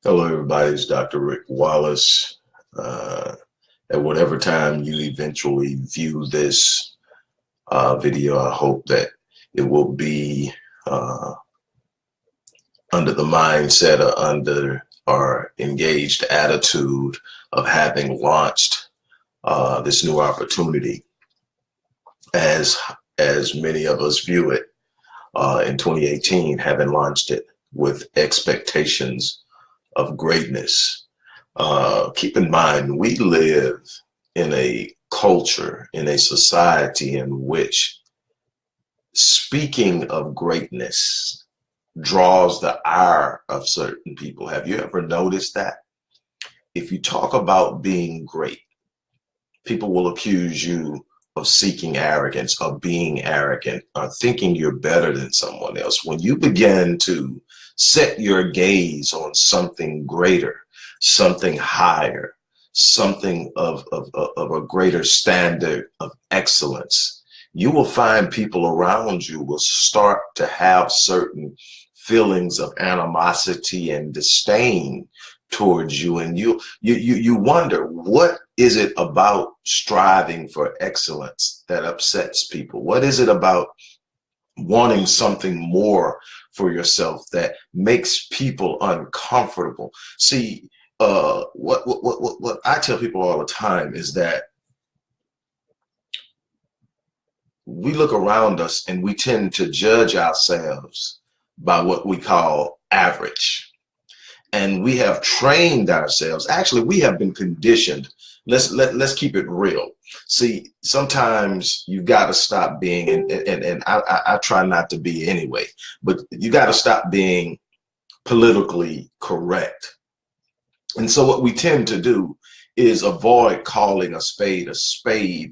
Hello, everybody. It's Dr. Rick Wallace. At whatever time you eventually view this video, I hope that it will be under the mindset or under our engaged attitude of having launched this new opportunity as many of us view it in 2018, having launched it with expectations of greatness. Keep in mind, we live in a culture, in a society in which speaking of greatness draws the ire of certain people. Have you ever noticed that? If you talk about being great, people will accuse you of seeking arrogance, of being arrogant, or thinking you're better than someone else. When you begin to set your gaze on something greater, something higher, something of a greater standard of excellence, you will find people around you will start to have certain feelings of animosity and disdain towards you, and you wonder, what is it about striving for excellence that upsets people? What is it about wanting something more for yourself that makes people uncomfortable? See, what I tell people all the time is that we look around us and we tend to judge ourselves by what we call average. And we have trained ourselves. Actually, we have been conditioned. Let's keep it real. See, sometimes you got to stop being, and I try not to be anyway, but you got to stop being politically correct. And so what we tend to do is avoid calling a spade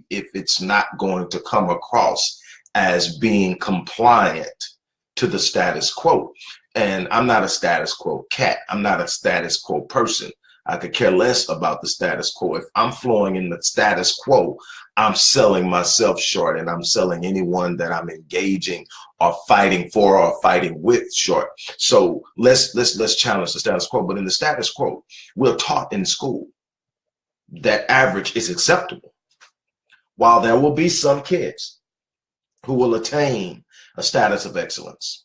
if it's not going to come across as being compliant to the status quo. And I'm not a status quo cat. I'm not a status quo person. I could care less about the status quo. If I'm flowing in the status quo, I'm selling myself short, and I'm selling anyone that I'm engaging or fighting for or fighting with short. So let's challenge the status quo. But in the status quo, we're taught in school that average is acceptable. While there will be some kids who will attain a status of excellence,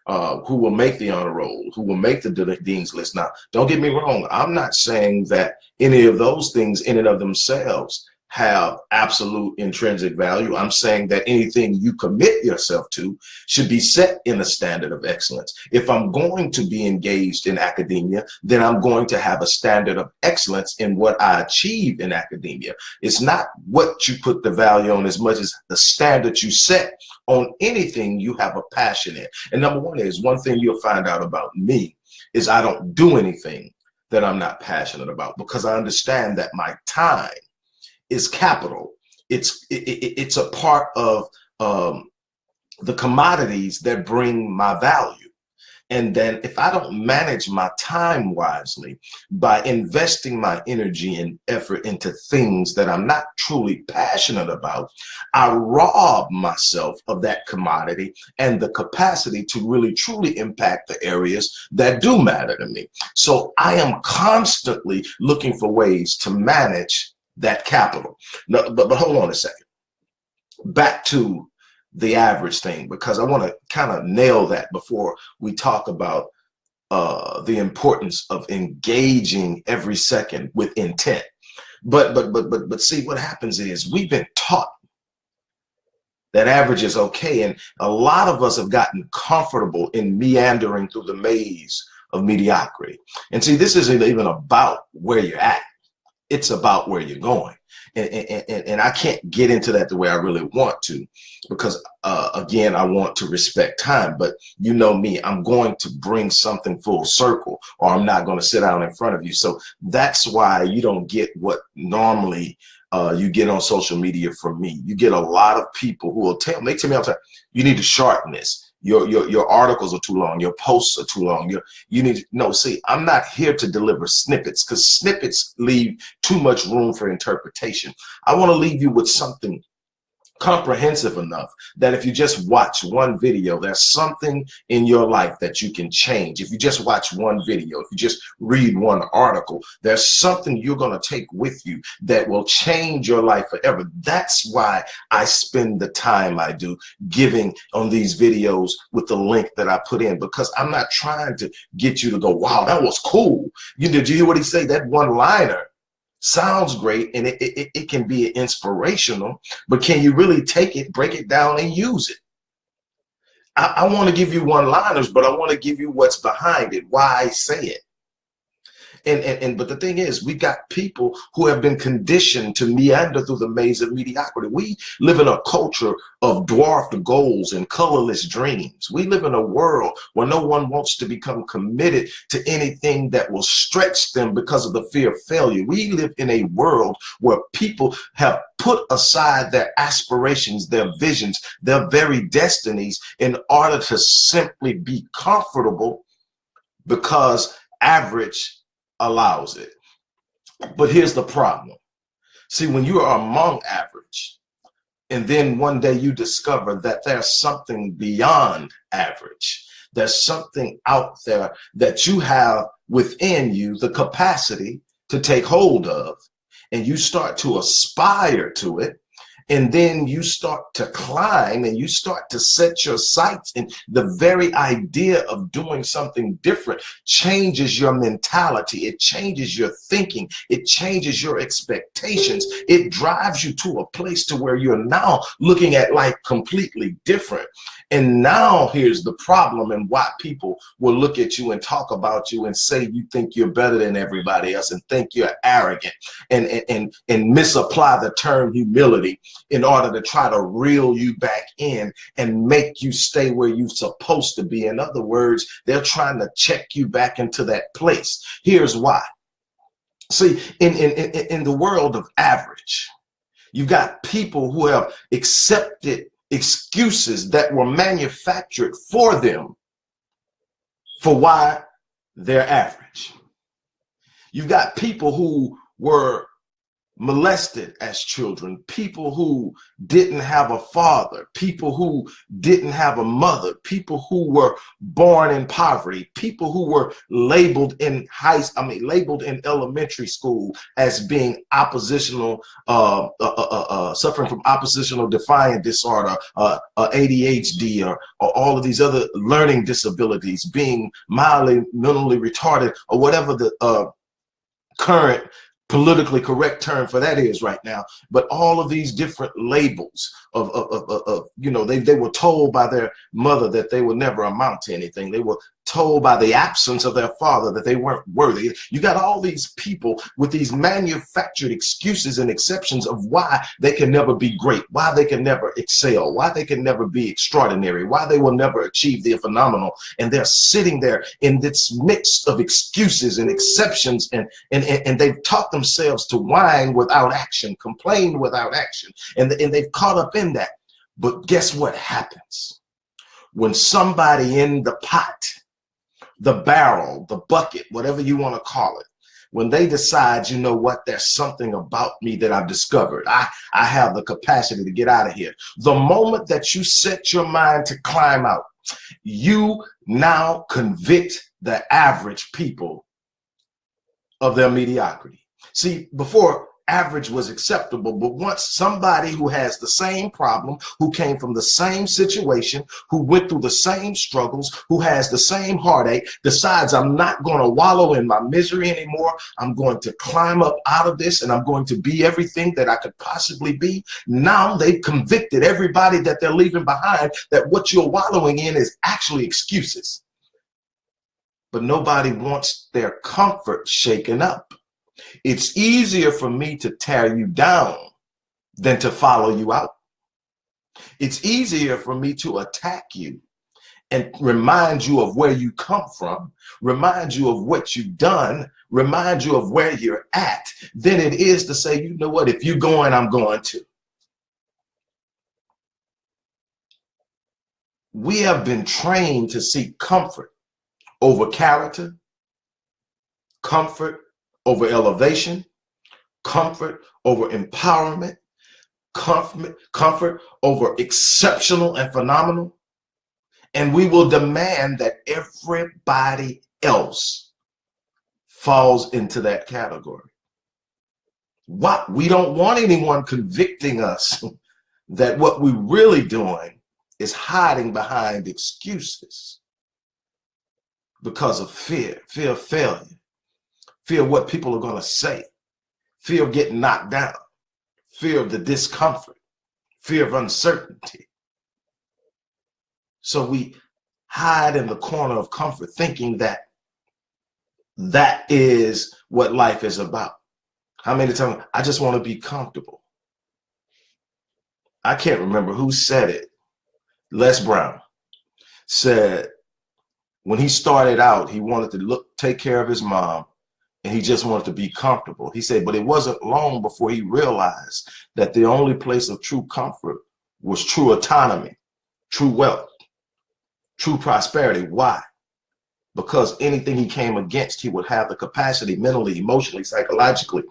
who will make the honor roll, who will make the dean's list. Now, don't get me wrong. I'm not saying that any of those things in and of themselves have absolute intrinsic value. I'm saying that anything you commit yourself to should be set in a standard of excellence. If I'm going to be engaged in academia, then I'm going to have a standard of excellence in what I achieve in academia. It's not what you put the value on as much as the standard you set on anything you have a passion in. And number one is, one thing you'll find out about me is I don't do anything that I'm not passionate about, because I understand that my time is capital. It's a part of the commodities that bring my value. And then if I don't manage my time wisely by investing my energy and effort into things that I'm not truly passionate about, I rob myself of that commodity and the capacity to really truly impact the areas that do matter to me. So I am constantly looking for ways to manage that capital. No, but hold on a second. Back to the average thing, because I want to kind of nail that before we talk about the importance of engaging every second with intent. But see, what happens is we've been taught that average is okay, and a lot of us have gotten comfortable in meandering through the maze of mediocrity. And see, this isn't even about where you're at. It's about where you're going. And I can't get into that the way I really want to, because again, I want to respect time. But you know me, I'm going to bring something full circle, or I'm not going to sit down in front of you. So that's why you don't get what normally you get on social media from me. You get a lot of people who will tell me all the time, you need to shorten this. Your articles are too long. Your posts are too long. You need to, no, see, I'm not here to deliver snippets, because snippets leave too much room for interpretation. I want to leave you with something comprehensive enough that if you just watch one video, there's something in your life that you can change. If you just watch one video, if you just read one article, there's something you're going to take with you that will change your life forever. That's why I spend the time I do giving on these videos with the link that I put in, because I'm not trying to get you to go, wow, that was cool. Did you hear what he said? That one liner sounds great, and it can be inspirational, but can you really take it, break it down, and use it? I want to give you one-liners, but I want to give you what's behind it, why I say it. But the thing is, we got people who have been conditioned to meander through the maze of mediocrity. We live in a culture of dwarfed goals and colorless dreams. We live in a world where no one wants to become committed to anything that will stretch them because of the fear of failure. We live in a world where people have put aside their aspirations, their visions, their very destinies in order to simply be comfortable because average allows it. But here's the problem. See, when you are among average, and then one day you discover that there's something beyond average, there's something out there that you have within you the capacity to take hold of, and you start to aspire to it, and then you start to climb and you start to set your sights, and the very idea of doing something different changes your mentality. It changes your thinking. It changes your expectations. It drives you to a place to where you're now looking at life completely different. And now here's the problem, and why people will look at you and talk about you and say you think you're better than everybody else and think you're arrogant and misapply the term humility in order to try to reel you back in and make you stay where you're supposed to be. In other words, they're trying to check you back into that place. Here's why. See, in the world of average, you've got people who have accepted excuses that were manufactured for them for why they're average. You've got people who were molested as children, people who didn't have a father, people who didn't have a mother, people who were born in poverty, people who were labeled in labeled in elementary school as being oppositional, suffering from oppositional defiant disorder, ADHD, or all of these other learning disabilities, being mildly mentally retarded, or whatever the current politically correct term for that is right now. But all of these different labels of you know, they were told by their mother that they would never amount to anything. They were told by the absence of their father that they weren't worthy. You got all these people with these manufactured excuses and exceptions of why they can never be great, why they can never excel, why they can never be extraordinary, why they will never achieve the phenomenal. And they're sitting there in this mix of excuses and exceptions, and they've taught themselves to whine without action, complain without action, and they've caught up in that. But guess what happens? When somebody in the pot, the barrel, the bucket, whatever you want to call it, when they decide, you know what, there's something about me that I've discovered, I have the capacity to get out of here. The moment that you set your mind to climb out, you now convict the average people of their mediocrity. See, before, average was acceptable, but once somebody who has the same problem, who came from the same situation, who went through the same struggles, who has the same heartache, decides, I'm not going to wallow in my misery anymore, I'm going to climb up out of this, and I'm going to be everything that I could possibly be. Now they've convicted everybody that they're leaving behind that what you're wallowing in is actually excuses. But nobody wants their comfort shaken up. It's easier for me to tear you down than to follow you out. It's easier for me to attack you and remind you of where you come from, remind you of what you've done, remind you of where you're at, than it is to say, you know what, if you're going, I'm going to. We have been trained to seek comfort over character, comfort over elevation, comfort over empowerment, comfort over exceptional and phenomenal. And we will demand that everybody else falls into that category. What? We don't want anyone convicting us that what we're really doing is hiding behind excuses because of fear of failure, fear of what people are going to say, fear of getting knocked down, fear of the discomfort, fear of uncertainty. So we hide in the corner of comfort, thinking that that is what life is about. How many times? I just want to be comfortable. I can't remember who said it. Les Brown said when he started out, he wanted to take care of his mom, and he just wanted to be comfortable. He said, but it wasn't long before he realized that the only place of true comfort was true autonomy, true wealth, true prosperity. Why? Because anything he came against, he would have the capacity mentally, emotionally, psychologically,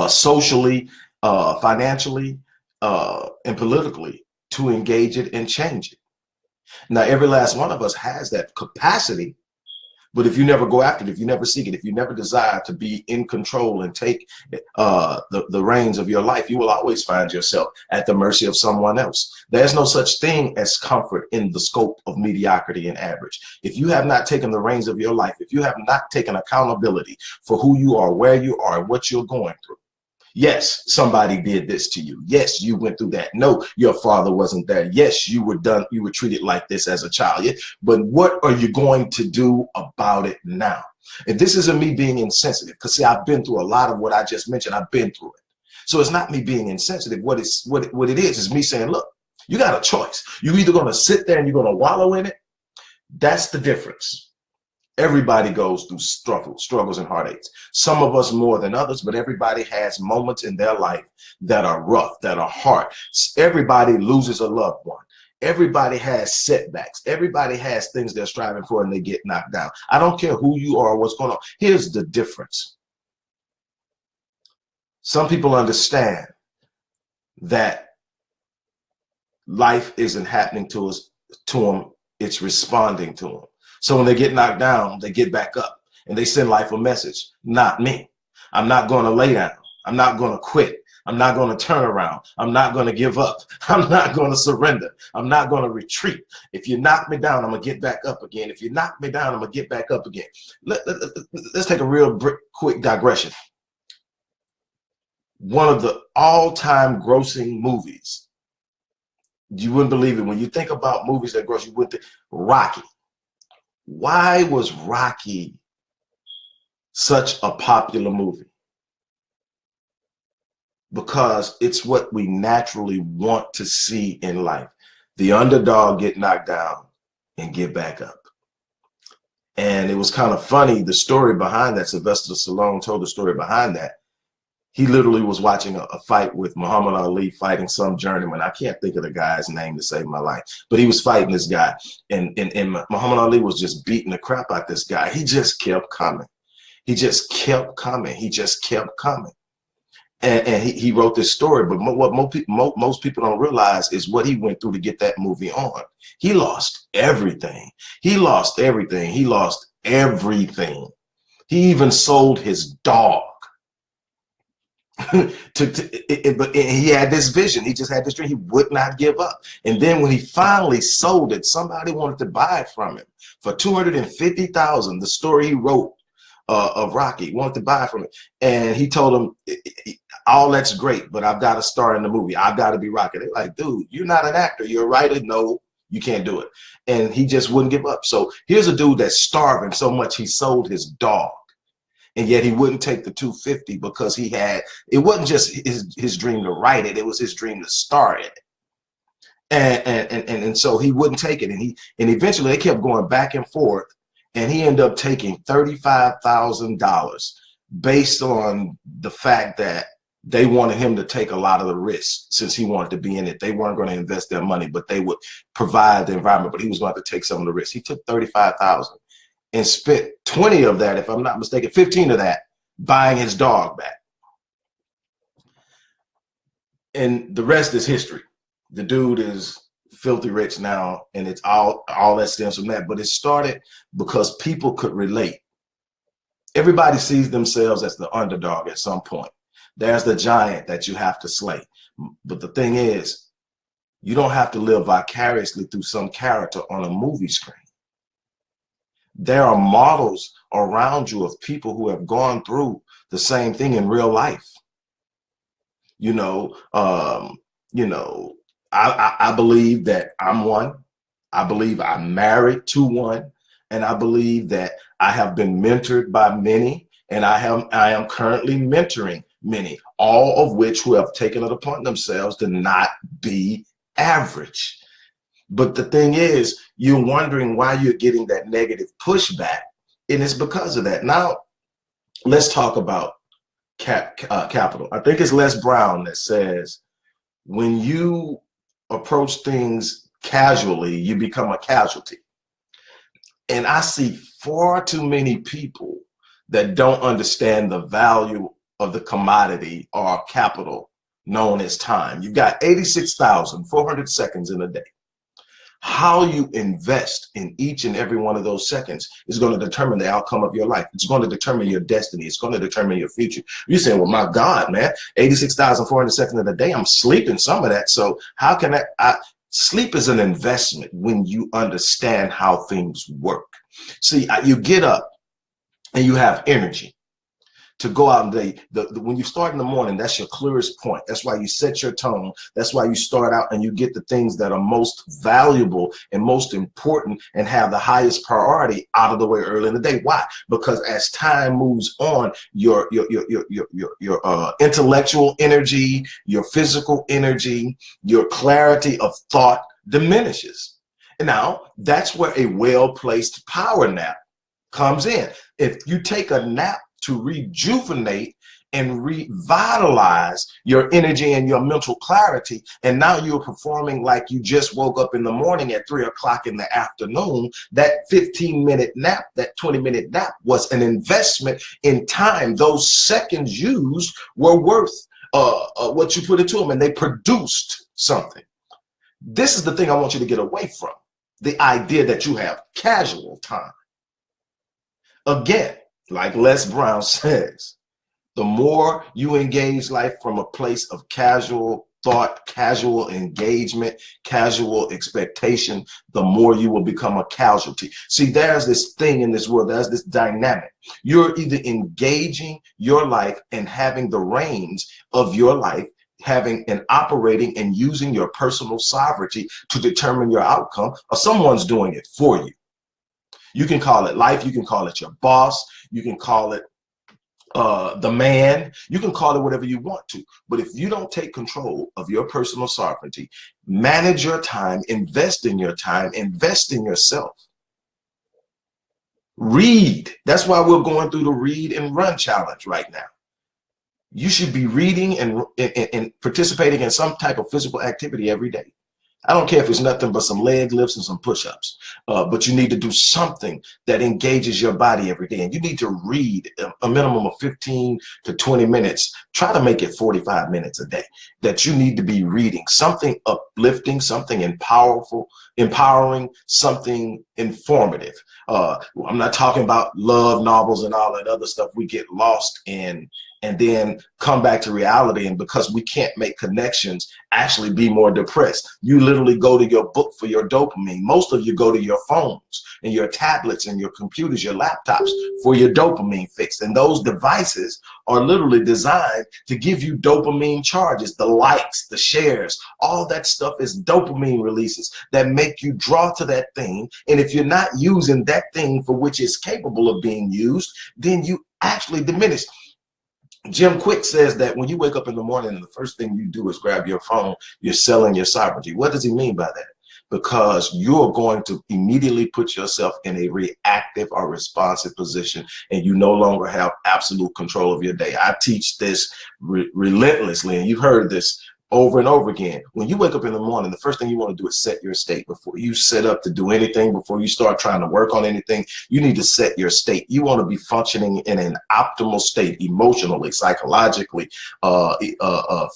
socially, financially, and politically to engage it and change it. Now, every last one of us has that capacity, but if you never go after it, if you never seek it, if you never desire to be in control and take the reins of your life, you will always find yourself at the mercy of someone else. There's no such thing as comfort in the scope of mediocrity and average. If you have not taken the reins of your life, if you have not taken accountability for who you are, where you are, and what you're going through. Yes, somebody did this to you. Yes, you went through that. No, your father wasn't there. Yes, you were treated like this as a child. But what are you going to do about it now? And this isn't me being insensitive, because see, I've been through a lot of what I just mentioned. I've been through it. So it's not me being insensitive. What it is me saying, look, you got a choice. You're either going to sit there and you're going to wallow in it. That's the difference. Everybody goes through struggles and heartaches. Some of us more than others, but everybody has moments in their life that are rough, that are hard. Everybody loses a loved one. Everybody has setbacks. Everybody has things they're striving for and they get knocked down. I don't care who you are or what's going on. Here's the difference. Some people understand that life isn't happening to them, it's responding to them. So when they get knocked down, they get back up and they send life a message. Not me. I'm not going to lay down. I'm not going to quit. I'm not going to turn around. I'm not going to give up. I'm not going to surrender. I'm not going to retreat. If you knock me down, I'm going to get back up again. If you knock me down, I'm going to get back up again. Let's take a real quick digression. One of the all-time grossing movies, you wouldn't believe it. When you think about movies that gross, you wouldn't think. Rocky. Why was Rocky such a popular movie? Because it's what we naturally want to see in life. The underdog get knocked down and get back up. And it was kind of funny, the story behind that. Sylvester Stallone told the story behind that. He literally was watching a fight with Muhammad Ali fighting some journeyman. I can't think of the guy's name to save my life, but he was fighting this guy, and Muhammad Ali was just beating the crap out this guy. He just kept coming. He just kept coming. He just kept coming. And he wrote this story, but what most people don't realize is what he went through to get that movie on. He lost everything. He lost everything. He lost everything. He even sold his dog. But he had this vision. He just had this dream. He would not give up. And then when he finally sold it, somebody wanted to buy it from him for $250,000. The story he wrote of Rocky, wanted to buy from him, and he told him, "All that's great, but I've got to star in the movie. I've got to be Rocky." They're like, "Dude, you're not an actor. You're a writer. No, you can't do it." And he just wouldn't give up. So here's a dude that's starving so much he sold his dog. And yet he wouldn't take the 250 because he had, it wasn't just his dream to write it, it was his dream to star in it. And so he wouldn't take it. And eventually they kept going back and forth, and he ended up taking $35,000 based on the fact that they wanted him to take a lot of the risk since he wanted to be in it. They weren't going to invest their money, but they would provide the environment, but he was going to take some of the risk. He took $35,000. And spent 20 of that, if I'm not mistaken, 15 of that, buying his dog back. And the rest is history. The dude is filthy rich now, and it's all that stems from that. But it started because people could relate. Everybody sees themselves as the underdog at some point. There's the giant that you have to slay. But the thing is, you don't have to live vicariously through some character on a movie screen. There are models around you of people who have gone through the same thing in real life. You know, I believe that I'm one. I believe I'm married to one, and I believe that I have been mentored by many, and I am currently mentoring many, all of which who have taken it upon themselves to not be average. But the thing is, you're wondering why you're getting that negative pushback, and it's because of that. Now, let's talk about capital. I think it's Les Brown that says, when you approach things casually, you become a casualty. And I see far too many people that don't understand the value of the commodity or capital known as time. You've got 86,400 seconds in a day. How you invest in each and every one of those seconds is going to determine the outcome of your life. It's going to determine your destiny. It's going to determine your future. You're saying, well, my God, man, 86,400 seconds in a day, I'm sleeping some of that. So how can sleep is an investment when you understand how things work. See, you get up and you have energy to go out and when you start in the morning, that's your clearest point. That's why you set your tone. That's why you start out and you get the things that are most valuable and most important and have the highest priority out of the way early in the day. Why? Because as time moves on, your intellectual energy, your physical energy, your clarity of thought diminishes. And now that's where a well-placed power nap comes in. If you take a nap to rejuvenate and revitalize your energy and your mental clarity, and now you're performing like you just woke up in the morning at 3 o'clock in the afternoon, that 15-minute nap, that 20-minute nap was an investment in time. Those seconds used were worth what you put into them, and they produced something. This is the thing I want you to get away from, the idea that you have casual time. Again, like Les Brown says, the more you engage life from a place of casual thought, casual engagement, casual expectation, the more you will become a casualty. See, there's this thing in this world, there's this dynamic. You're either engaging your life and having the reins of your life, having and operating and using your personal sovereignty to determine your outcome, or someone's doing it for you. You can call it life, you can call it your boss, you can call it the man, you can call it whatever you want to. But if you don't take control of your personal sovereignty, manage your time, invest in your time, invest in yourself. Read. That's why we're going through the read and run challenge right now. You should be reading and participating in some type of physical activity every day. I don't care if it's nothing but some leg lifts and some push-ups, but you need to do something that engages your body every day. And you need to read a minimum of 15 to 20 minutes. Try to make it 45 minutes a day that you need to be reading something uplifting, something empowering, something informative. I'm not talking about love novels and all that other stuff we get lost in and then come back to reality, and because we can't make connections, actually be more depressed. You literally go to your book for your dopamine. Most of you go to your phones and your tablets and your computers, your laptops for your dopamine fix. And those devices are literally designed to give you dopamine charges, the likes, the shares, all that stuff is dopamine releases that make you draw to that thing. And if you're not using that thing for which it's capable of being used, then you actually diminish. Jim Quick says that when you wake up in the morning and the first thing you do is grab your phone, you're selling your sovereignty. What does he mean by that? Because you're going to immediately put yourself in a reactive or responsive position, and you no longer have absolute control of your day. I teach this relentlessly, and you've heard this over and over again. When you wake up in the morning, the first thing you want to do is set your state. Before you set up to do anything, before you start trying to work on anything, you need to set your state. You want to be functioning in an optimal state, emotionally, psychologically,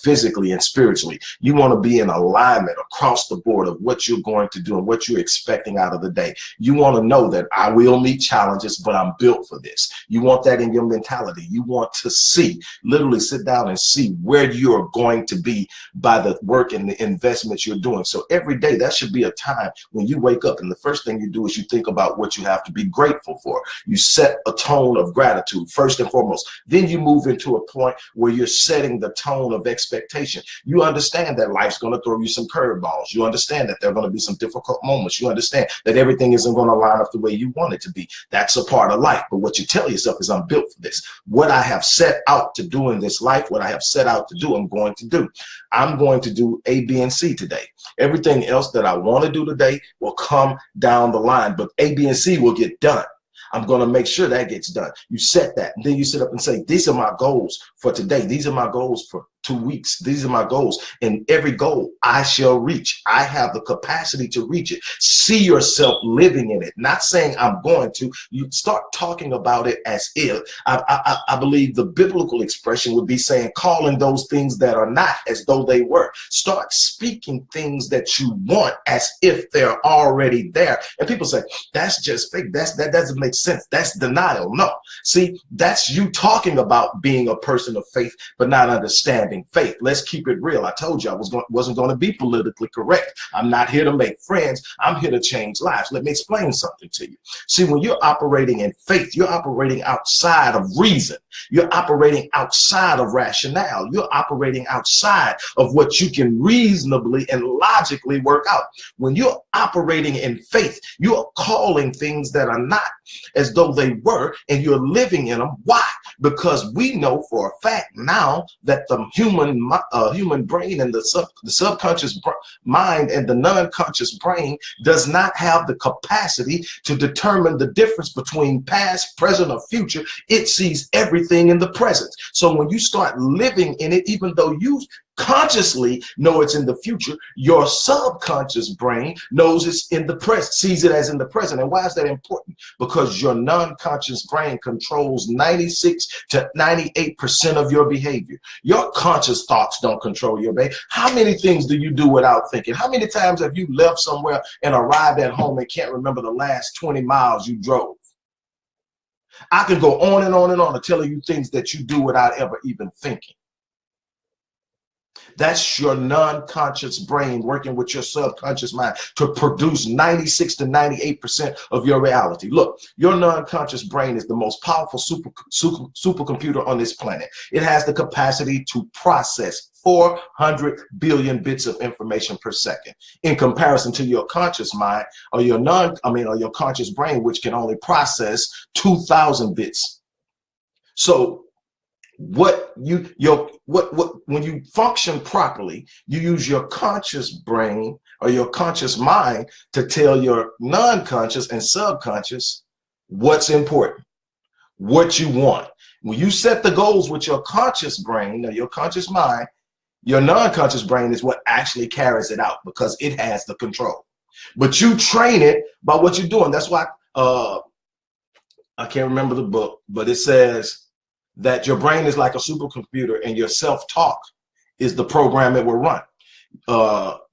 physically, and spiritually. You want to be in alignment across the board of what you're going to do and what you're expecting out of the day. You want to know that I will meet challenges, but I'm built for this. You want that in your mentality. You want to see, literally sit down and see where you're going to be by the work and the investments you're doing. So every day, that should be a time when you wake up and the first thing you do is you think about what you have to be grateful for. You set a tone of gratitude first and foremost. Then you move into a point where you're setting the tone of expectation. You understand that life's going to throw you some curveballs. You understand that there are going to be some difficult moments. You understand that everything isn't going to line up the way you want it to be. That's a part of life. But what you tell yourself is, I'm built for this. What I have set out to do in this life, what I have set out to do, I'm going to do. I'm going to do A, B, and C today. Everything else that I want to do today will come down the line, but A, B, and C will get done. I'm going to make sure that gets done. You set that, and then you sit up and say, these are my goals for today. These are my goals for 2 weeks. These are my goals. And every goal I shall reach. I have the capacity to reach it. See yourself living in it, not saying I'm going to. You start talking about it as if. I believe the biblical expression would be saying, calling those things that are not as though they were. Start speaking things that you want as if they're already there. And people say, that's just fake. That doesn't make sense. That's denial. No. See, that's you talking about being a person of faith, but not understanding faith. Let's keep it real. I told you I wasn't going to be politically correct. I'm not here to make friends. I'm here to change lives. Let me explain something to you. See, when you're operating in faith, you're operating outside of reason. You're operating outside of rationale. You're operating outside of what you can reasonably and logically work out. When you're operating in faith, you're calling things that are not as though they were, and you're living in them. Why? Because we know for a fact now that the human brain and the subconscious mind and the non-conscious brain does not have the capacity to determine the difference between past, present, or future. It sees everything in the present. So when you start living in it, even though you consciously know it's in the future, your subconscious brain knows it's in the present, sees it as in the present. And why is that important? Because your non-conscious brain controls 96 to 98% of your behavior. Your conscious thoughts don't control your behavior. How many things do you do without thinking? How many times have you left somewhere and arrived at home and can't remember the last 20 miles you drove? I can go on and on and on to tell you things that you do without ever even thinking. That's your non-conscious brain working with your subconscious mind to produce 96 to 98% of your reality. Look, your non-conscious brain is the most powerful supercomputer on this planet. It has the capacity to process 400 billion bits of information per second, in comparison to your conscious mind or your your conscious brain, which can only process 2,000 bits. So when you function properly, you use your conscious brain or your conscious mind to tell your non-conscious and subconscious what's important, what you want. When you set the goals with your conscious brain or your conscious mind, your non-conscious brain is what actually carries it out because it has the control. But you train it by what you're doing. That's why I can't remember the book, but it says that your brain is like a supercomputer and your self-talk is the program it will run.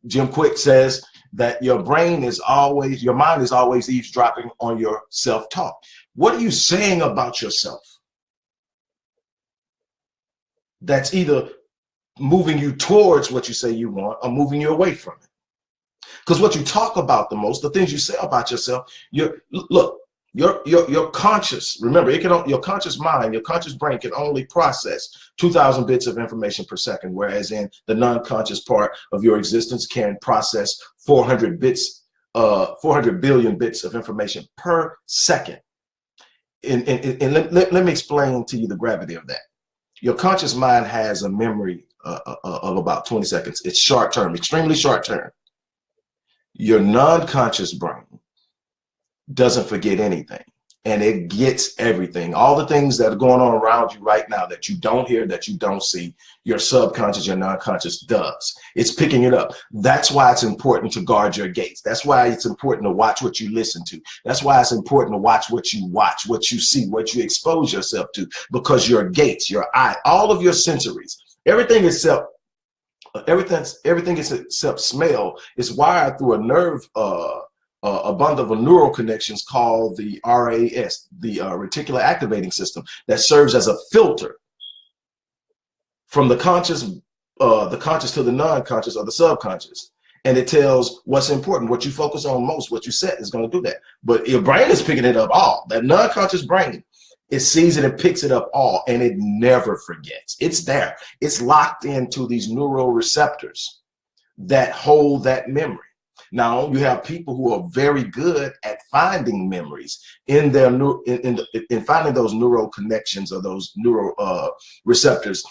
Jim Quick says that your mind is always eavesdropping on your self-talk. What are you saying about yourself that's either moving you towards what you say you want or moving you away from it? Because what you talk about the most, the things you say about yourself, your conscious, remember, your conscious mind, your conscious brain can only process 2,000 bits of information per second, whereas in the non-conscious part of your existence can process 400 billion bits of information per second. And let me explain to you the gravity of that. Your conscious mind has a memory of about 20 seconds. It's short term, extremely short term. Your non-conscious brain doesn't forget anything. and it gets everything. All the things that are going on around you right now that you don't hear, that you don't see, your subconscious, your non-conscious does. It's picking it up. That's why it's important to guard your gates. That's why it's important to watch what you listen to. That's why it's important to watch, what you see, what you expose yourself to, because your gates, your eye, all of your sensories, everything except smell is wired through a nerve, a bundle of neural connections called the RAS, the reticular activating system, that serves as a filter from the conscious to the non-conscious or the subconscious. And it tells what's important, what you focus on most, what you set is going to do that. But your brain is picking it up all. That non-conscious brain, it sees it and picks it up all, and it never forgets. It's there. It's locked into these neural receptors that hold that memory. Now, you have people who are very good at finding memories in their in finding those neural connections, or those neural receptors,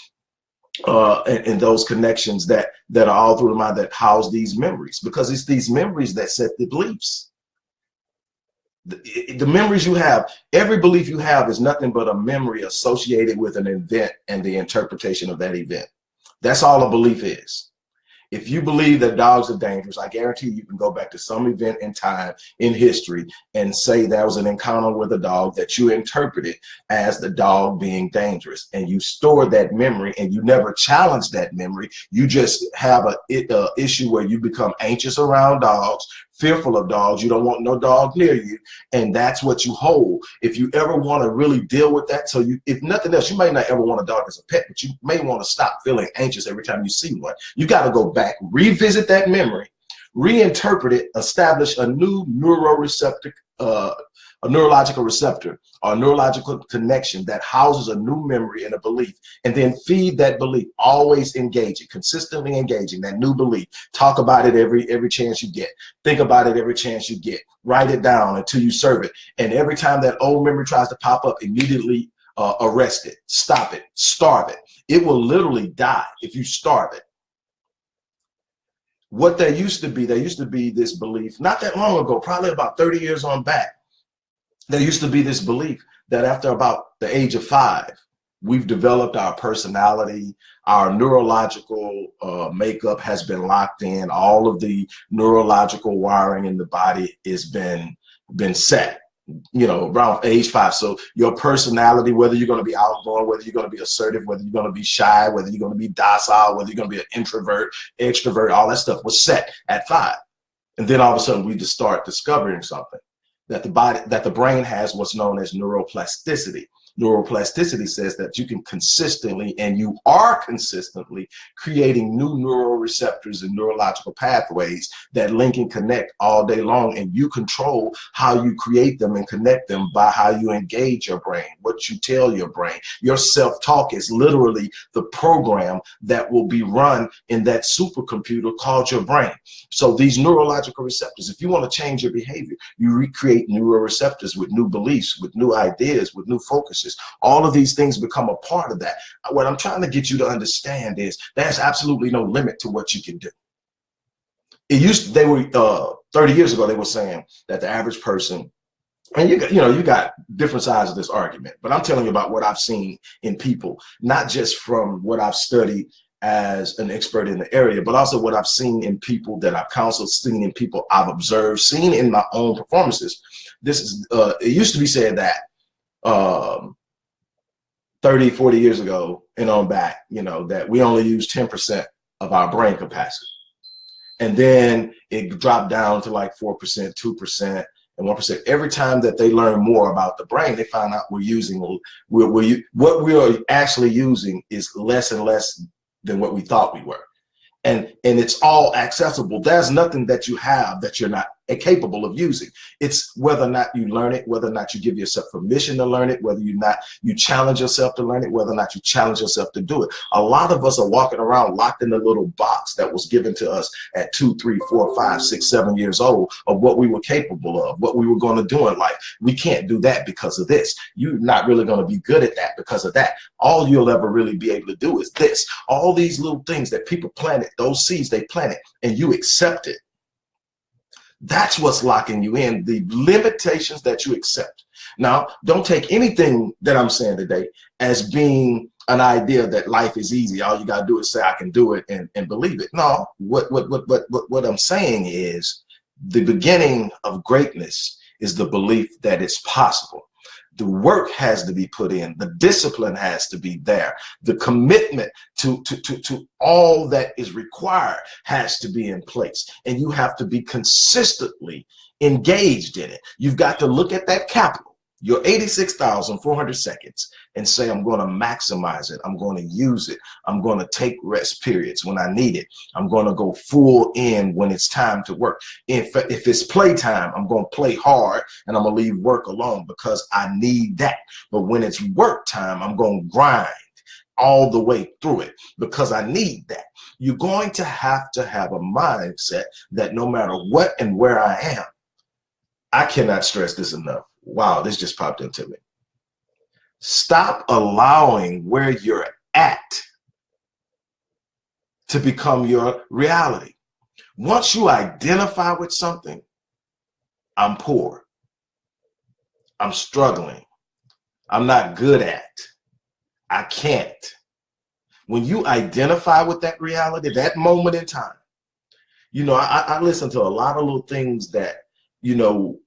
and those connections that are all through the mind that house these memories, because it's these memories that set the beliefs. The memories you have, every belief you have is nothing but a memory associated with an event and the interpretation of that event. That's all a belief is. If you believe that dogs are dangerous, I guarantee you can go back to some event in time in history and say there was an encounter with a dog that you interpreted as the dog being dangerous, and you stored that memory and you never challenged that memory. You just have a issue where you become anxious around dogs, fearful of dogs. You don't want no dog near you, and that's what you hold. If you ever want to really deal with that, so if nothing else, you may not ever want a dog as a pet, but you may want to stop feeling anxious every time you see one. You got to go back, revisit that memory, reinterpret it, establish a new neuroreceptor, a neurological receptor or a neurological connection that houses a new memory and a belief, and then feed that belief, always engaging, consistently engaging that new belief. Talk about it every chance you get. Think about it every chance you get. Write it down until you serve it. And every time that old memory tries to pop up, immediately arrest it, stop it, starve it. It will literally die if you starve it. What there used to be this belief, not that long ago, probably about 30 years on back, there used to be this belief that after about the age of 5, we've developed our personality, our neurological makeup has been locked in, all of the neurological wiring in the body has been set, you know, around age 5. So your personality, whether you're going to be outgoing, whether you're going to be assertive, whether you're going to be shy, whether you're going to be docile, whether you're going to be an introvert, extrovert, all that stuff was set at 5. And then all of a sudden we just start discovering something, that the brain has what's known as neuroplasticity. Neuroplasticity says that you can consistently, and you are consistently, creating new neural receptors and neurological pathways that link and connect all day long, and you control how you create them and connect them by how you engage your brain, what you tell your brain. Your self-talk is literally the program that will be run in that supercomputer called your brain. So these neurological receptors, if you want to change your behavior, you recreate neuroreceptors with new beliefs, with new ideas, with new focuses. All of these things become a part of that. What I'm trying to get you to understand is there's absolutely no limit to what you can do. It used, 30 years ago, they were saying that the average person, and you got different sides of this argument, but I'm telling you about what I've seen in people, not just from what I've studied as an expert in the area, but also what I've seen in people that I've counseled, seen in people I've observed, seen in my own performances. This is, it used to be said that 30, 40 years ago and on back, that we only use 10% of our brain capacity. And then it dropped down to like 4%, 2%, and 1%. Every time that they learn more about the brain, they find out what we are actually using is less and less than what we thought we were. And it's all accessible. There's nothing that you have that you're not capable of using. It's whether or not you learn it, whether or not you give yourself permission to learn it, whether you challenge yourself to learn it, whether or not you challenge yourself to do it. A lot of us are walking around locked in the little box that was given to us at 2, 3, 4, 5, 6, 7 years old of what we were capable of, what we were going to do in life. We can't do that because of this. You're not really going to be good at that because of that. All you'll ever really be able to do is this. All these little things that people planted, those seeds they planted, and you accept it. That's what's locking you in, the limitations that you accept. Now, don't take anything that I'm saying today as being an idea that life is easy. All you got to do is say, I can do it, and believe it. No, what I'm saying is the beginning of greatness is the belief that it's possible. The work has to be put in. The discipline has to be there. The commitment to all that is required has to be in place. And you have to be consistently engaged in it. You've got to look at that capital, your 86,400 seconds, and say, I'm going to maximize it. I'm going to use it. I'm going to take rest periods when I need it. I'm going to go full in when it's time to work. If it's playtime, I'm going to play hard and I'm going to leave work alone because I need that. But when it's work time, I'm going to grind all the way through it because I need that. You're going to have a mindset that no matter what and where I am, I cannot stress this enough. Wow, this just popped into me. Stop allowing where you're at to become your reality. Once you identify with something, I'm poor, I'm struggling, I'm not good at, I can't. When you identify with that reality, that moment in time, you know, I listen to a lot of little things that, you know,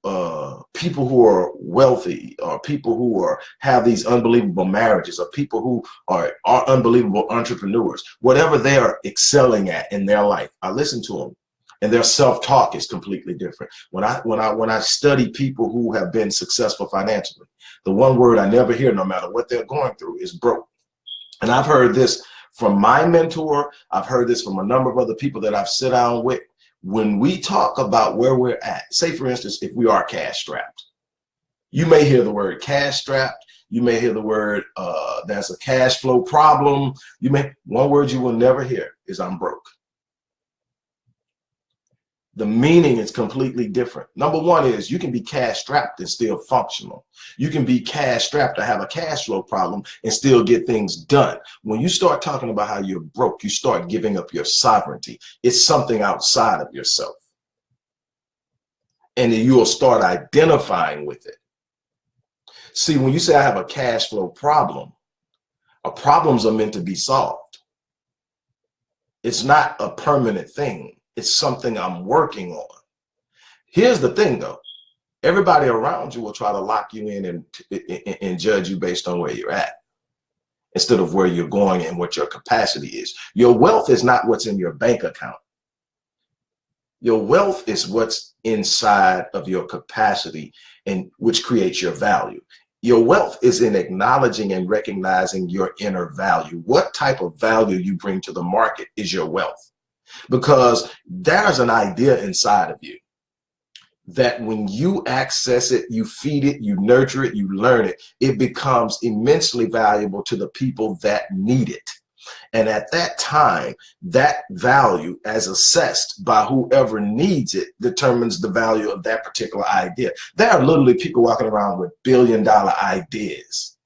people who are wealthy, or people who have these unbelievable marriages, or people who are unbelievable entrepreneurs, whatever they are excelling at in their life, I listen to them, and their self-talk is completely different. When I study people who have been successful financially, the one word I never hear, no matter what they're going through, is broke. And I've heard this from my mentor. I've heard this from a number of other people that I've sat down with. When we talk about where we're at, say for instance, if we are cash strapped, you may hear the word cash strapped. You may hear the word there's a cash flow problem. One word you will never hear is I'm broke. The meaning is completely different. Number one is you can be cash strapped and still functional. You can be cash strapped to have a cash flow problem and still get things done. When you start talking about how you're broke, you start giving up your sovereignty. It's something outside of yourself. And then you'll start identifying with it. See, when you say I have a cash flow problem, problems are meant to be solved. It's not a permanent thing. It's something I'm working on. Here's the thing though. Everybody around you will try to lock you in and judge you based on where you're at, instead of where you're going and what your capacity is. Your wealth is not what's in your bank account. Your wealth is what's inside of your capacity, and which creates your value. Your wealth is in acknowledging and recognizing your inner value. What type of value you bring to the market is your wealth. Because there's an idea inside of you that when you access it, you feed it, you nurture it, you learn it, it becomes immensely valuable to the people that need it. And at that time, that value, as assessed by whoever needs it, determines the value of that particular idea. There are literally people walking around with billion-dollar ideas,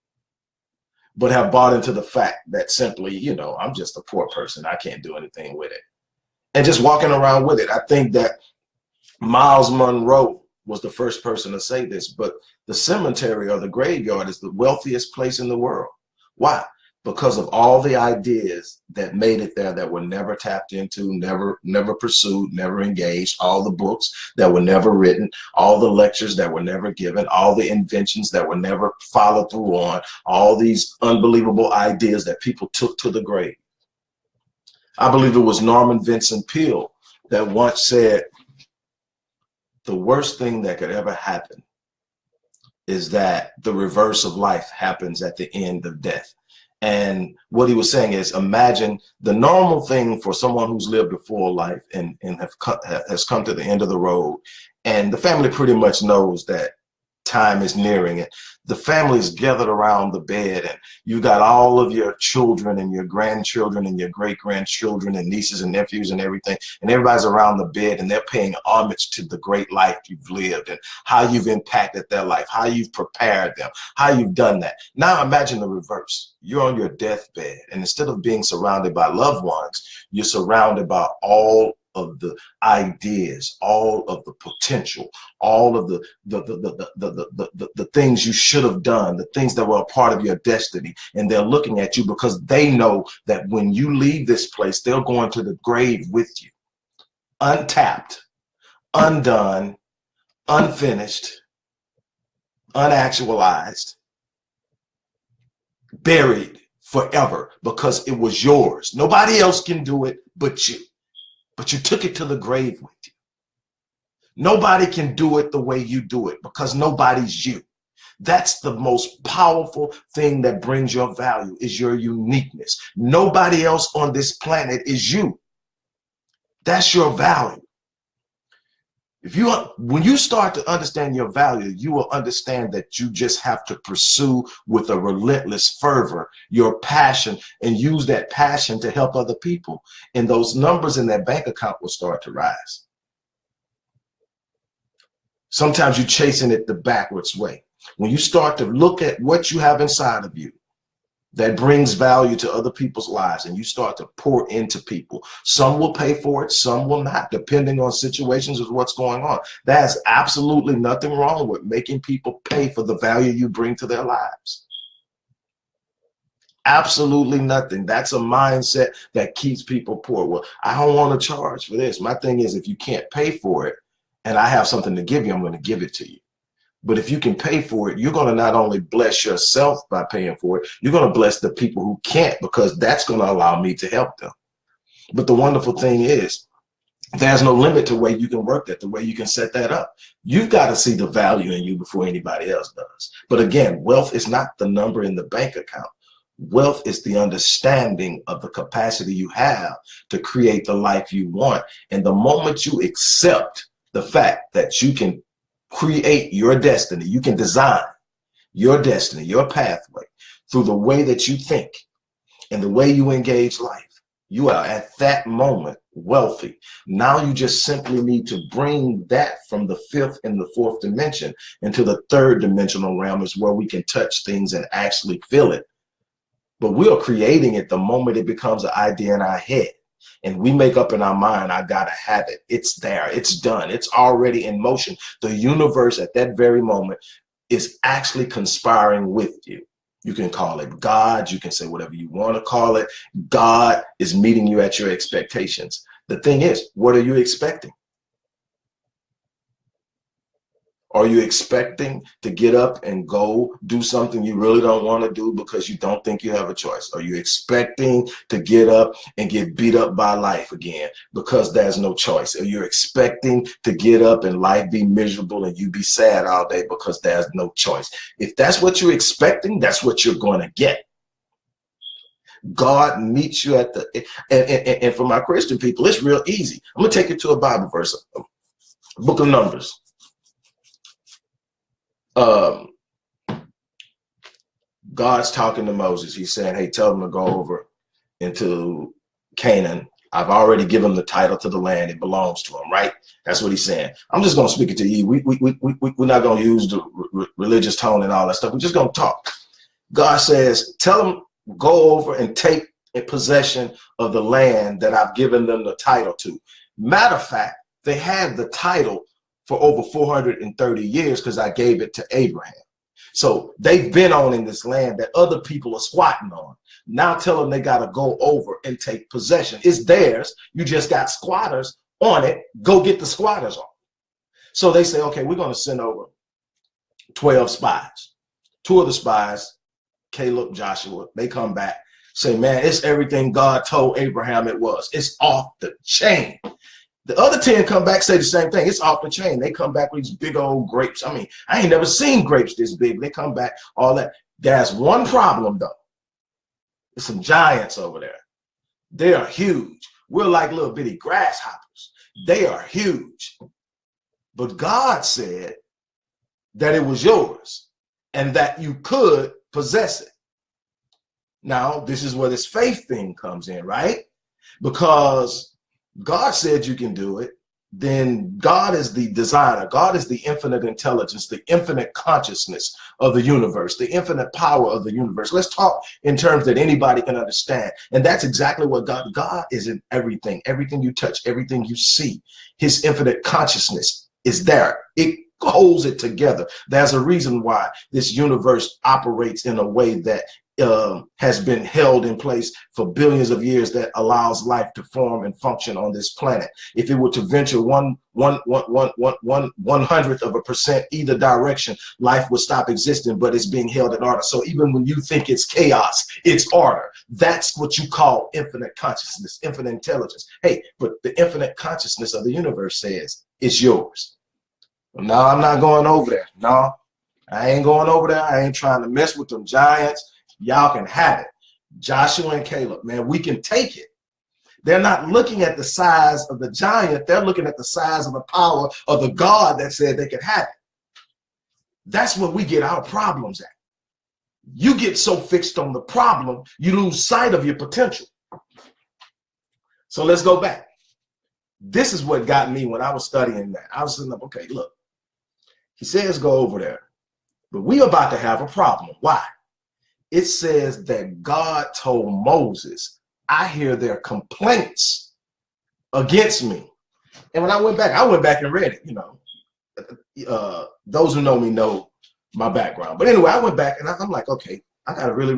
but have bought into the fact that simply, you know, I'm just a poor person, I can't do anything with it. And just walking around with it. I think that Miles Monroe was the first person to say this, but the cemetery or the graveyard is the wealthiest place in the world. Why? Because of all the ideas that made it there that were never tapped into, never pursued, never engaged, all the books that were never written, all the lectures that were never given, all the inventions that were never followed through on, all these unbelievable ideas that people took to the grave. I believe it was Norman Vincent Peale that once said, the worst thing that could ever happen is that the reverse of life happens at the end of death. And what he was saying is, imagine the normal thing for someone who's lived a full life and has come to the end of the road, and the family pretty much knows that time is nearing it. The family is gathered around the bed, and you got all of your children and your grandchildren and your great-grandchildren and nieces and nephews and everything, and everybody's around the bed, and they're paying homage to the great life you've lived and how you've impacted their life, how you've prepared them, how you've done that. Now imagine the reverse. You're on your deathbed, and instead of being surrounded by loved ones, you're surrounded by all of the ideas, all of the potential, all of the things you should have done, the things that were a part of your destiny. And they're looking at you because they know that when you leave this place, they're going to the grave with you, untapped, undone, unfinished, unactualized, buried forever, because it was yours. Nobody else can do it but you. But you took it to the grave with you. Nobody can do it the way you do it because nobody's you. That's the most powerful thing that brings your value, is your uniqueness. Nobody else on this planet is you. That's your value. When you start to understand your value, you will understand that you just have to pursue with a relentless fervor your passion and use that passion to help other people. And those numbers in that bank account will start to rise. Sometimes you're chasing it the backwards way. When you start to look at what you have inside of you that brings value to other people's lives, and you start to pour into people, some will pay for it, some will not, depending on situations of what's going on. There's absolutely nothing wrong with making people pay for the value you bring to their lives. Absolutely nothing. That's a mindset that keeps people poor. Well, I don't want to charge for this. My thing is, if you can't pay for it and I have something to give you, I'm going to give it to you. But if you can pay for it, you're going to not only bless yourself by paying for it, you're going to bless the people who can't, because that's going to allow me to help them. But the wonderful thing is, there's no limit to the way you can work that, the way you can set that up. You've got to see the value in you before anybody else does. But again, wealth is not the number in the bank account. Wealth is the understanding of the capacity you have to create the life you want. And the moment you accept the fact that you can create your destiny, you can design your destiny, your pathway through the way that you think and the way you engage life, you are at that moment wealthy. Now you just simply need to bring that from the fifth and the fourth dimension into the third dimensional realm, is where we can touch things and actually feel it. But we are creating it the moment it becomes an idea in our head. And we make up in our mind, I gotta have it. It's there, it's done, it's already in motion. The universe at that very moment is actually conspiring with you. You can call it God, you can say whatever you want to call it. God is meeting you at your expectations. The thing is, what are you expecting? Are you expecting to get up and go do something you really don't want to do because you don't think you have a choice? Are you expecting to get up and get beat up by life again because there's no choice? Are you expecting to get up and life be miserable and you be sad all day because there's no choice? If that's what you're expecting, that's what you're going to get. God meets you at the, and for my Christian people, it's real easy. I'm going to take you to a Bible verse, Book of Numbers. God's talking to Moses. He's saying, hey, tell them to go over into Canaan. I've already given the title to the land. It belongs to him, right? That's what he's saying. I'm just going to speak it to you. We're not going to use the religious tone and all that stuff. We're just going to talk. God says, tell them, go over and take possession of the land that I've given them the title to. Matter of fact, they had the title for over 430 years because I gave it to Abraham. So they've been owning this land that other people are squatting on. Now tell them they got to go over and take possession. It's theirs. You just got squatters on it. Go get the squatters on. So they say, okay, we're going to send over 12 spies. 2 of the spies, Caleb, Joshua, they come back, say, man, it's everything God told Abraham it was. It's off the chain. The other 10 come back, say the same thing. It's off the chain. They come back with these big old grapes. I mean, I ain't never seen grapes this big. They come back, all that. There's one problem, though. There's some giants over there. They are huge. We're like little bitty grasshoppers. They are huge. But God said that it was yours and that you could possess it. Now, this is where this faith thing comes in, right? Because God said you can do it, then God is the designer. God is the infinite intelligence, the infinite consciousness of the universe, the infinite power of the universe. Let's talk in terms that anybody can understand. And that's exactly what God is in everything, everything you touch, everything you see. His infinite consciousness is there. It holds it together. There's a reason why this universe operates in a way that has been held in place for billions of years, that allows life to form and function on this planet. If it were to venture one hundredth of a percent either direction, life would stop existing, but it's being held in order. So even when you think it's chaos, it's order. That's what you call infinite consciousness, infinite intelligence. Hey, but the infinite consciousness of the universe says it's yours. No, I'm not going over there. No, I ain't going over there. I ain't trying to mess with them giants. Y'all can have it. Joshua and Caleb, man, we can take it. They're not looking at the size of the giant. They're looking at the size of the power of the God that said they could have it. That's where we get our problems at. You get so fixed on the problem, you lose sight of your potential. So let's go back. This is what got me when I was studying that. I was sitting up, okay, look, he says go over there, but we about to have a problem. Why? It says that God told Moses, I hear their complaints against me. And when I went back and read it, you know, those who know me know my background. But anyway, I went back and I'm like, okay, I got to really,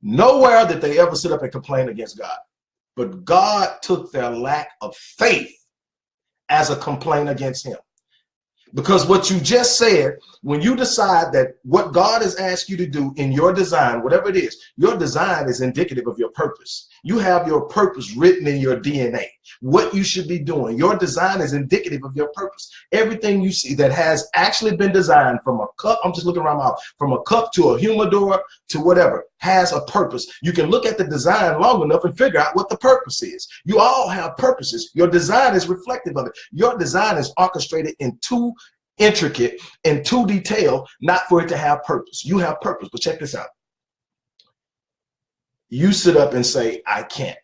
nowhere did they ever sit up and complain against God. But God took their lack of faith as a complaint against him. Because what you just said, when you decide that what God has asked you to do in your design, whatever it is, your design is indicative of your purpose. You have your purpose written in your DNA, what you should be doing. Your design is indicative of your purpose. Everything you see that has actually been designed, from a cup, I'm just looking around my house, from a cup to a humidor to whatever, has a purpose. You can look at the design long enough and figure out what the purpose is. You all have purposes. Your design is reflective of it. Your design is orchestrated in too intricate and too detailed not for it to have purpose. You have purpose, but check this out. You sit up and say, I can't.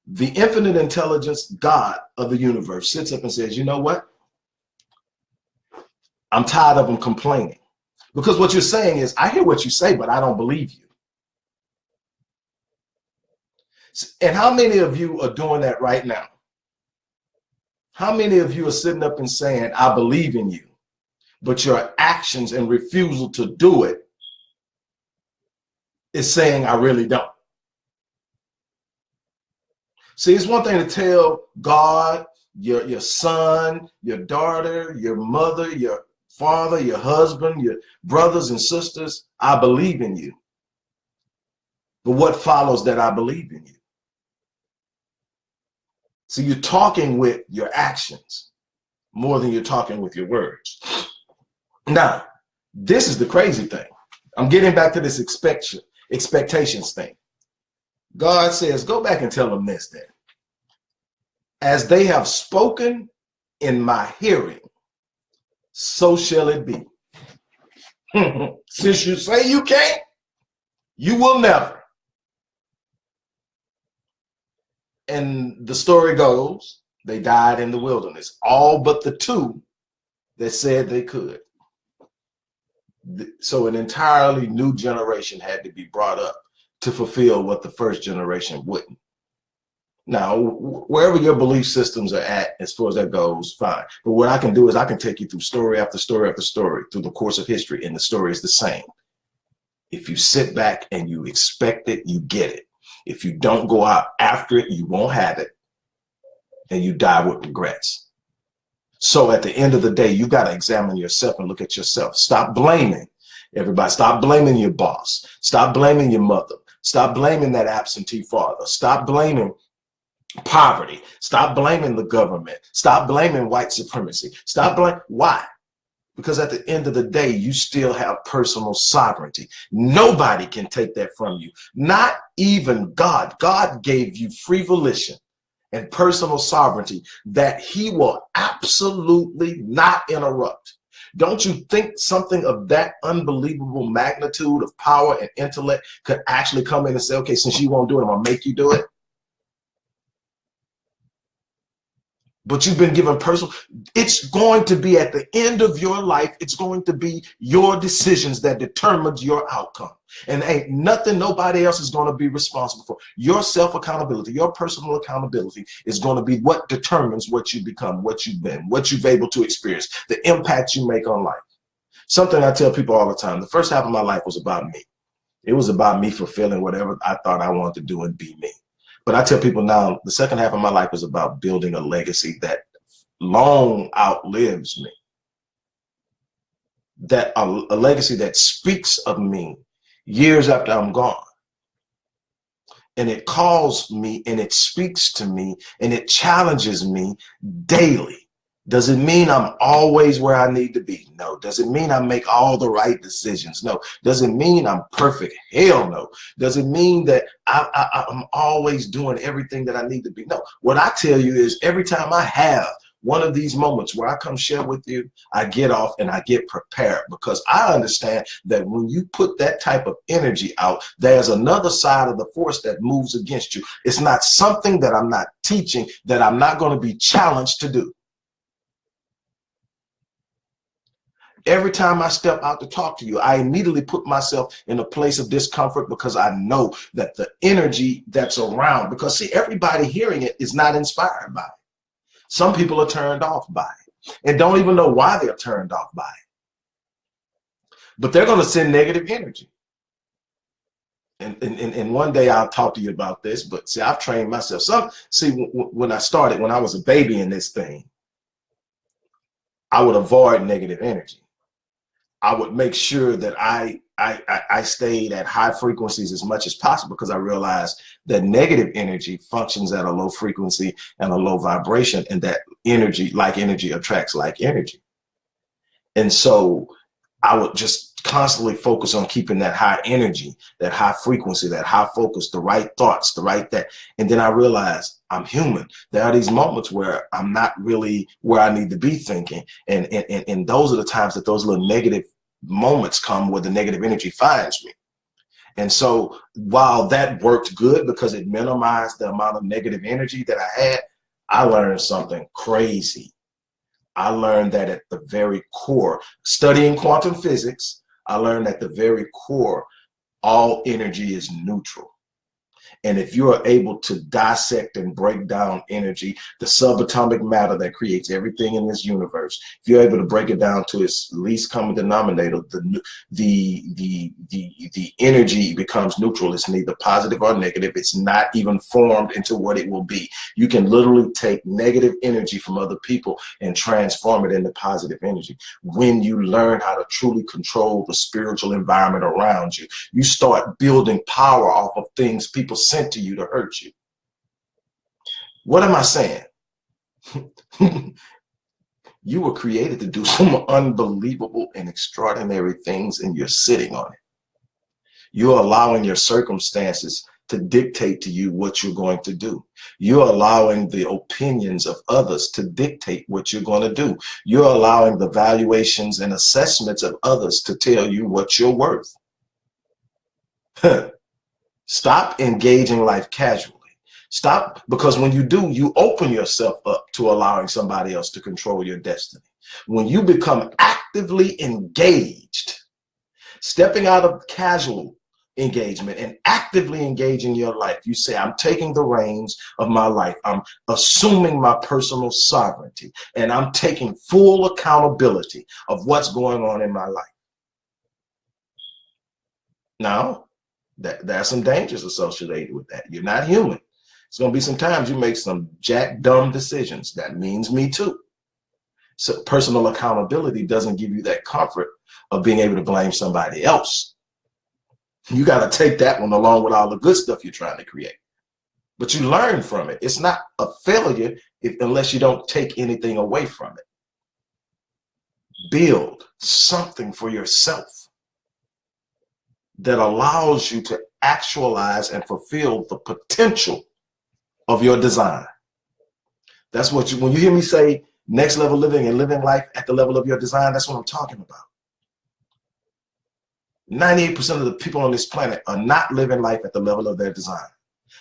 The infinite intelligence God of the universe sits up and says, you know what? I'm tired of them complaining. Because what you're saying is, I hear what you say, but I don't believe you. And how many of you are doing that right now? How many of you are sitting up and saying, I believe in you, but your actions and refusal to do it is saying, I really don't? See, it's one thing to tell God, your son, your daughter, your mother, your father, your husband, your brothers and sisters, I believe in you. But what follows that I believe in you? So you're talking with your actions more than you're talking with your words. Now, this is the crazy thing. I'm getting back to this expectations thing. God says, go back and tell them this then. As they have spoken in my hearing, so shall it be. Since you say you can't, you will never. And the story goes, they died in the wilderness, all but the two that said they could. So an entirely new generation had to be brought up to fulfill what the first generation wouldn't. Now, wherever your belief systems are at, as far as that goes, fine. But what I can do is I can take you through story after story after story through the course of history, and the story is the same. If you sit back and you expect it, you get it. If you don't go out after it, you won't have it, and you die with regrets. So at the end of the day, you got to examine yourself and look at yourself. Stop blaming everybody. Stop blaming your boss. Stop blaming your mother. Stop blaming that absentee father. Stop blaming poverty. Stop blaming the government. Stop blaming white supremacy. Stop blaming. Why? Because at the end of the day, you still have personal sovereignty. Nobody can take that from you. Not even God. God gave you free volition and personal sovereignty that he will absolutely not interrupt. Don't you think something of that unbelievable magnitude of power and intellect could actually come in and say, okay, since you won't do it, I'm gonna make you do it? but you've been given personal. It's going to be at the end of your life. It's going to be your decisions that determines your outcome. And ain't nothing nobody else is going to be responsible for. Your self-accountability, your personal accountability is going to be what determines what you become, what you've been, what you've able to experience, the impact you make on life. Something I tell people all the time, the first half of my life was about me. It was about me fulfilling whatever I thought I wanted to do and be me. But I tell people now, the second half of my life is about building a legacy that long outlives me. That a legacy that speaks of me years after I'm gone. And it calls me and it speaks to me and it challenges me daily. Does it mean I'm always where I need to be? No. Does it mean I make all the right decisions? No. Does it mean I'm perfect? Hell no. Does it mean that I'm always doing everything that I need to be? No. What I tell you is every time I have one of these moments where I come share with you, I get off and I get prepared, because I understand that when you put that type of energy out, there's another side of the force that moves against you. It's not something that I'm not teaching, that I'm not going to be challenged to do. Every time I step out to talk to you, I immediately put myself in a place of discomfort, because I know that the energy that's around, because see, everybody hearing it is not inspired by it. Some people are turned off by it and don't even know why they're turned off by it. But they're going to send negative energy. And one day I'll talk to you about this, but see, I've trained myself. When I started, when I was a baby in this thing, I would avoid negative energy. I would make sure that I stayed at high frequencies as much as possible, because I realized that negative energy functions at a low frequency and a low vibration, and that like energy attracts like energy. And so I would just constantly focus on keeping that high energy, that high frequency, that high focus, the right thoughts, the right that. And then I realized I'm human. There are these moments where I'm not really where I need to be thinking. And those are the times that those little negative moments come, where the negative energy finds me. And so while that worked good because it minimized the amount of negative energy that I had, I learned something crazy. I learned that at the very core, studying quantum physics, I learned at the very core, all energy is neutral. And if you are able to dissect and break down energy, the subatomic matter that creates everything in this universe, if you're able to break it down to its least common denominator, the energy becomes neutral. It's neither positive or negative. It's not even formed into what it will be. You can literally take negative energy from other people and transform it into positive energy. When you learn how to truly control the spiritual environment around you, you start building power off of things people sent to you to hurt you. What am I saying? You were created to do some unbelievable and extraordinary things, and you're sitting on it. You're allowing your circumstances to dictate to you what you're going to do. You're allowing the opinions of others to dictate what you're going to do. You're allowing the valuations and assessments of others to tell you what you're worth. Stop engaging life casually. Stop, because when you do, you open yourself up to allowing somebody else to control your destiny. When you become actively engaged, stepping out of casual engagement and actively engaging your life, you say, I'm taking the reins of my life. I'm assuming my personal sovereignty, and I'm taking full accountability of what's going on in my life. Now, there's some dangers associated with that. You're not human. It's going to be some times you make some jack dumb decisions. That means me too. So personal accountability doesn't give you that comfort of being able to blame somebody else. You got to take that one along with all the good stuff you're trying to create. But you learn from it. It's not a failure unless you don't take anything away from it. Build something for yourself that allows you to actualize and fulfill the potential of your design. That's what when you hear me say next level living and living life at the level of your design, that's what I'm talking about. 98% of the people on this planet are not living life at the level of their design.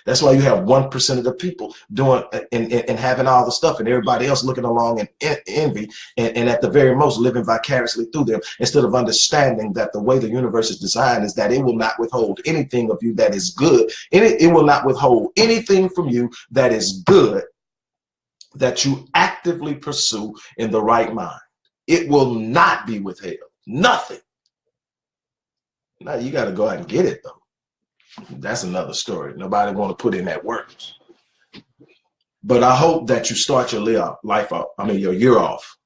That's why you have 1% of the people doing and having all the stuff, and everybody else looking along in envy, and at the very most living vicariously through them, instead of understanding that the way the universe is designed is that it will not withhold anything of you that is good. It will not withhold anything from you that is good that you actively pursue in the right mind. It will not be withheld. Nothing. Now you got to go out and get it, though. That's another story. Nobody want to put in that work. But I hope that you start your your year off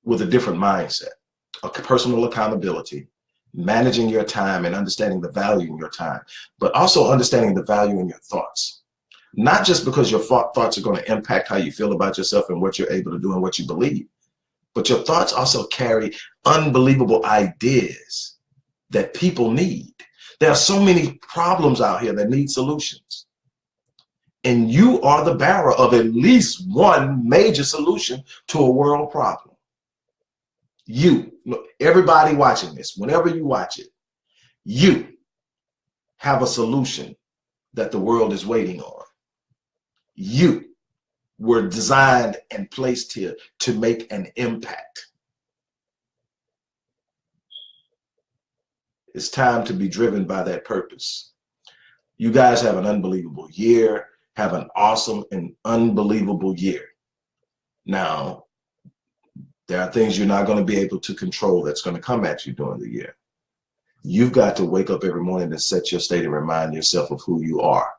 with a different mindset, a personal accountability, managing your time and understanding the value in your time, but also understanding the value in your thoughts. Not just because your thoughts are going to impact how you feel about yourself and what you're able to do and what you believe, but your thoughts also carry unbelievable ideas that people need. There are so many problems out here that need solutions. And you are the bearer of at least one major solution to a world problem. You, everybody watching this, whenever you watch it, you have a solution that the world is waiting on. You were designed and placed here to make an impact. It's time to be driven by that purpose. You guys have an unbelievable year. Have an awesome and unbelievable year. Now, there are things you're not going to be able to control that's going to come at you during the year. You've got to wake up every morning and set your state and remind yourself of who you are.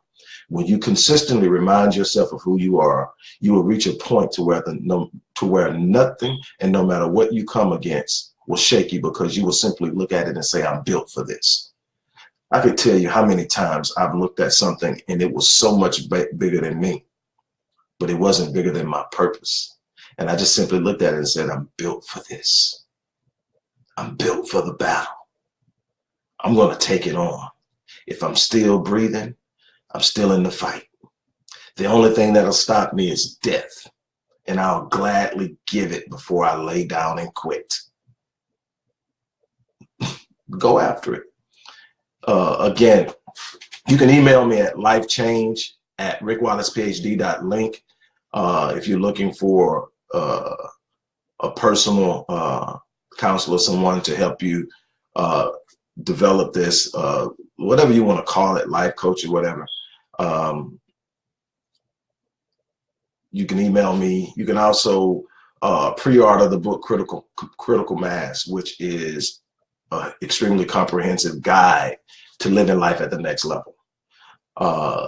When you consistently remind yourself of who you are, you will reach a point to where nothing and no matter what you come against will shake you, because you will simply look at it and say, I'm built for this. I could tell you how many times I've looked at something and it was so much bigger than me, but it wasn't bigger than my purpose. And I just simply looked at it and said, I'm built for this. I'm built for the battle. I'm going to take it on. If I'm still breathing, I'm still in the fight. The only thing that'll stop me is death, and I'll gladly give it before I lay down and quit. Go after it. Again, you can email me at lifechange@rickwallacephd.link if you're looking for a personal counselor, someone to help you develop this, whatever you want to call it, life coach or whatever. You can email me. You can also pre-order the book Critical Mass, which is an extremely comprehensive guide to living life at the next level.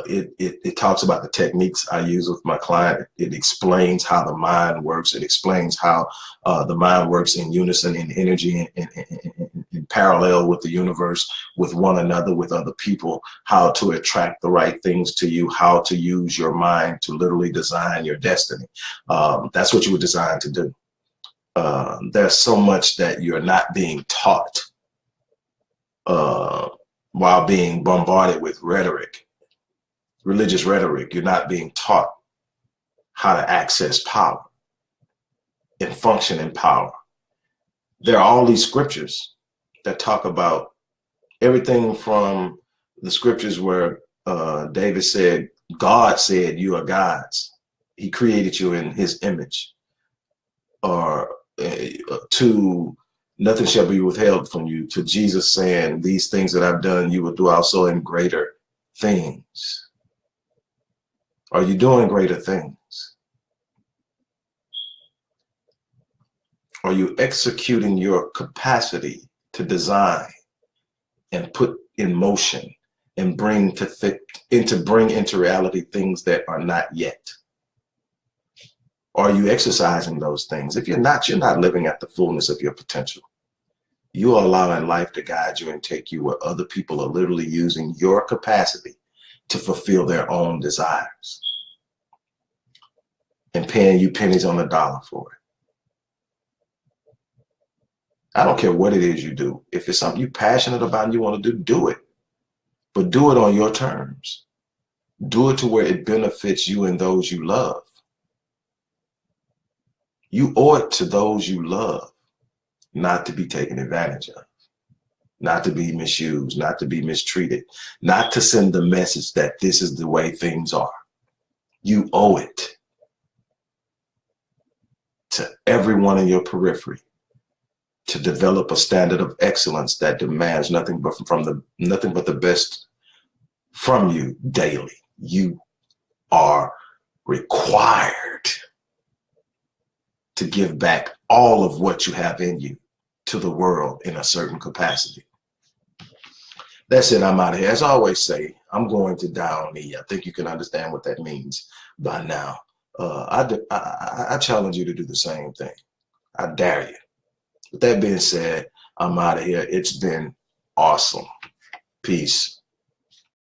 It talks about the techniques I use with my client. It explains how the mind works. It explains how the mind works in unison, in energy, in parallel with the universe, with one another, with other people, how to attract the right things to you, how to use your mind to literally design your destiny. That's what you were designed to do. There's so much that you're not being taught while being bombarded with rhetoric. Religious rhetoric. You're not being taught how to access power and function in power. There are all these scriptures that talk about everything from the scriptures where David said, God said you are God's. He created you in his image. Or to nothing shall be withheld from you, to Jesus saying, these things that I've done, you will do also in greater things. Are you doing greater things? Are you executing your capacity to design and put in motion and bring into reality things that are not yet? Are you exercising those things? If you're not living at the fullness of your potential. You are allowing life to guide you and take you where other people are literally using your capacity to fulfill their own desires and paying you pennies on the dollar for it. I don't care what it is you do. If it's something you're passionate about and you want to do it. But do it on your terms. Do it to where it benefits you and those you love. You owe it to those you love not to be taken advantage of. not to be misused, not to be mistreated, not to send the message that this is the way things are. You owe it to everyone in your periphery to develop a standard of excellence that demands nothing but the best from you daily. You are required to give back all of what you have in you to the world in a certain capacity. That's it. I'm out of here. As I always say, I'm going to die on E. I think you can understand what that means by now. I challenge you to do the same thing. I dare you. With that being said, I'm out of here. It's been awesome. Peace.